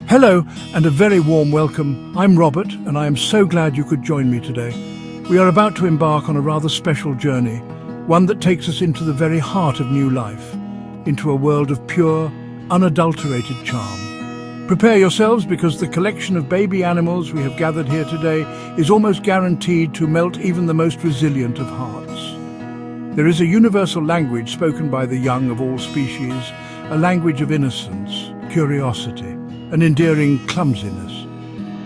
Hello and a very warm welcome. I'm Robert and I am so glad you could join me today. We are about to embark on a rather special journey, one that takes us into the very heart of new life, into a world of pure, unadulterated charm. Prepare yourselves because the collection of baby animals we have gathered here today is almost guaranteed to melt even the most resilient of hearts. There is a universal language spoken by the young of all species, a language of innocence, curiosity, an endearing clumsiness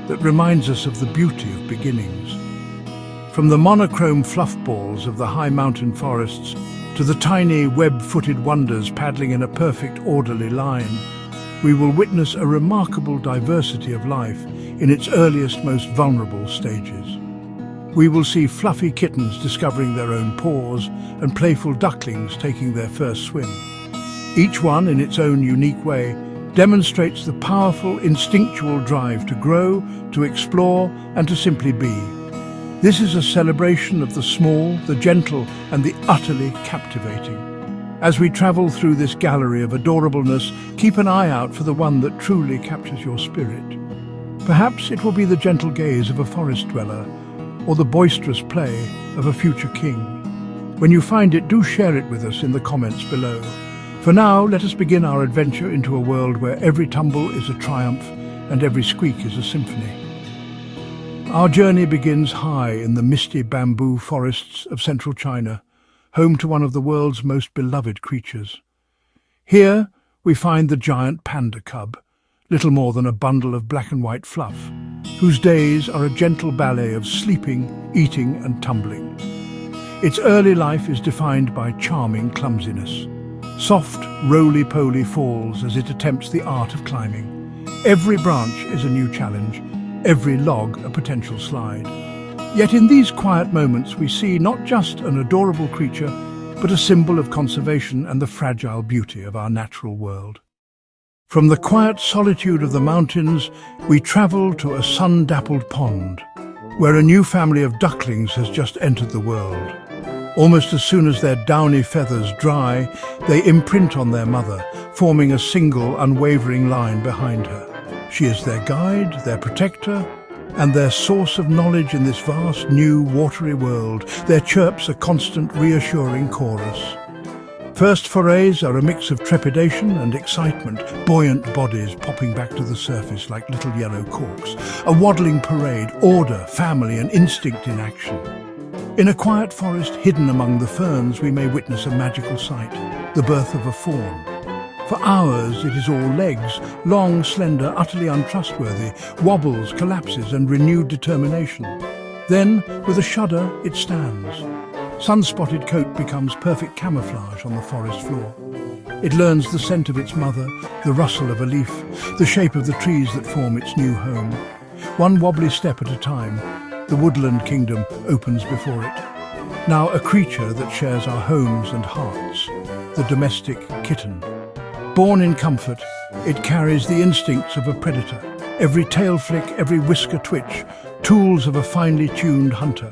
that reminds us of the beauty of beginnings. From the monochrome fluff balls of the high mountain forests to the tiny web-footed wonders paddling in a perfect orderly line, we will witness a remarkable diversity of life in its earliest, most vulnerable stages. We will see fluffy kittens discovering their own paws and playful ducklings taking their first swim. Each one, in its own unique way, demonstrates the powerful instinctual drive to grow, to explore, and to simply be. This is a celebration of the small, the gentle, and the utterly captivating. As we travel through this gallery of adorableness, keep an eye out for the one that truly captures your spirit. Perhaps it will be the gentle gaze of a forest dweller, or the boisterous play of a future king. When you find it, do share it with us in the comments below. For now, let us begin our adventure into a world where every tumble is a triumph and every squeak is a symphony. Our journey begins high in the misty bamboo forests of central China, home to one of the world's most beloved creatures. Here, we find the giant panda cub, little more than a bundle of black and white fluff, whose days are a gentle ballet of sleeping, eating and tumbling. Its early life is defined by charming clumsiness. Soft, roly-poly falls as it attempts the art of climbing. Every branch is a new challenge, every log a potential slide. Yet in these quiet moments we see not just an adorable creature, but a symbol of conservation and the fragile beauty of our natural world. From the quiet solitude of the mountains, we travel to a sun-dappled pond, where a new family of ducklings has just entered the world. Almost as soon as their downy feathers dry, they imprint on their mother, forming a single, unwavering line behind her. She is their guide, their protector, and their source of knowledge in this vast, new, watery world. Their chirps a constant, reassuring chorus. First forays are a mix of trepidation and excitement, buoyant bodies popping back to the surface like little yellow corks. A waddling parade, order, family, and instinct in action. In a quiet forest hidden among the ferns, we may witness a magical sight, the birth of a fawn. For hours it is all legs, long, slender, utterly untrustworthy, wobbles, collapses and renewed determination. Then, with a shudder, it stands. Sun-spotted coat becomes perfect camouflage on the forest floor. It learns the scent of its mother, the rustle of a leaf, the shape of the trees that form its new home. One wobbly step at a time, the woodland kingdom opens before it. Now a creature that shares our homes and hearts, the domestic kitten. Born in comfort, it carries the instincts of a predator. Every tail flick, every whisker twitch, tools of a finely tuned hunter.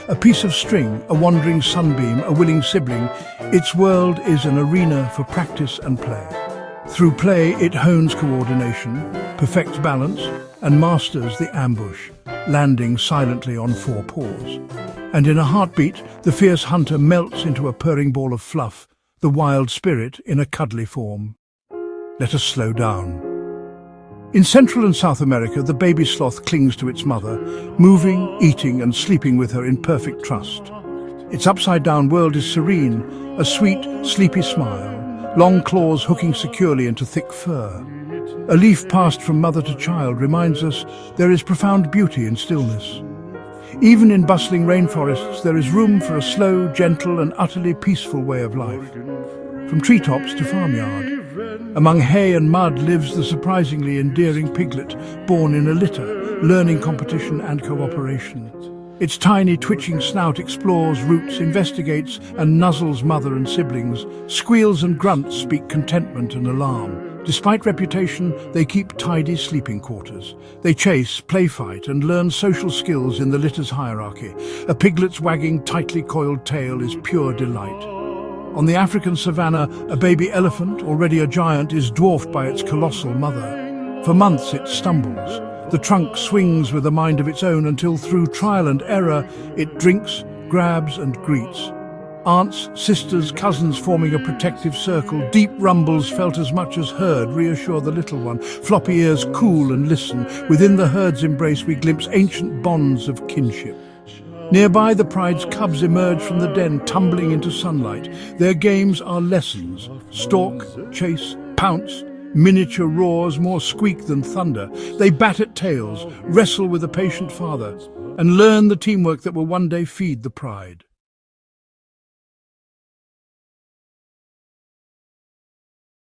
A piece of string, a wandering sunbeam, a willing sibling, its world is an arena for practice and play. Through play, it hones coordination, perfects balance, and masters the ambush, landing silently on four paws. And in a heartbeat, the fierce hunter melts into a purring ball of fluff, the wild spirit in a cuddly form. Let us slow down. In Central and South America, the baby sloth clings to its mother, moving, eating and sleeping with her in perfect trust. Its upside-down world is serene, a sweet, sleepy smile, long claws hooking securely into thick fur. A leaf passed from mother to child reminds us there is profound beauty in stillness. Even in bustling rainforests, there is room for a slow, gentle and utterly peaceful way of life. From treetops to farmyard, among hay and mud lives the surprisingly endearing piglet, born in a litter, learning competition and cooperation. Its tiny twitching snout explores roots, investigates and nuzzles mother and siblings. Squeals and grunts speak contentment and alarm. Despite reputation, they keep tidy sleeping quarters. They chase, play fight and learn social skills in the litter's hierarchy. A piglet's wagging, tightly coiled tail is pure delight. On the African savanna, a baby elephant, already a giant, is dwarfed by its colossal mother. For months it stumbles. The trunk swings with a mind of its own until through trial and error it drinks, grabs and greets. Aunts, sisters, cousins forming a protective circle, deep rumbles felt as much as heard reassure the little one. Floppy ears cool and listen. Within the herd's embrace we glimpse ancient bonds of kinship. Nearby the pride's cubs emerge from the den, tumbling into sunlight. Their games are lessons. Stalk, chase, pounce, miniature roars more squeak than thunder. They bat at tails, wrestle with a patient father, and learn the teamwork that will one day feed the pride.